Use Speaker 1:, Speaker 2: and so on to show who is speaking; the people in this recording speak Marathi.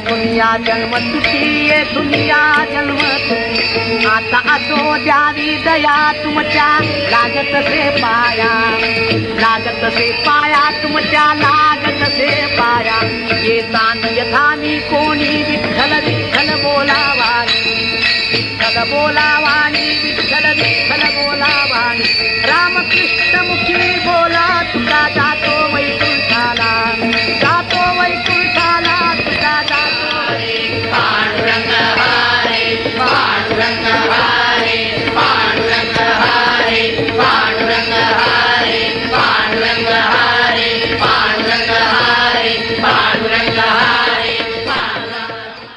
Speaker 1: दुनिया जन्म तुझी ये दुनिया जन्म तुझी आता असो द्यावी दया तुमच्या लागत से पाया तुमच्या लागत से पाया येता यथा मी कोणी विठ्ठल विठ्ठल बोलावानी विठ्ठल बोलावानी विठ्ठल विठ्ठल बोलावानी रामकृष्ण मुखी बोला तुका जातो वैकुंठाला तुका जातो
Speaker 2: पांडुरंग हरे पांडुरंग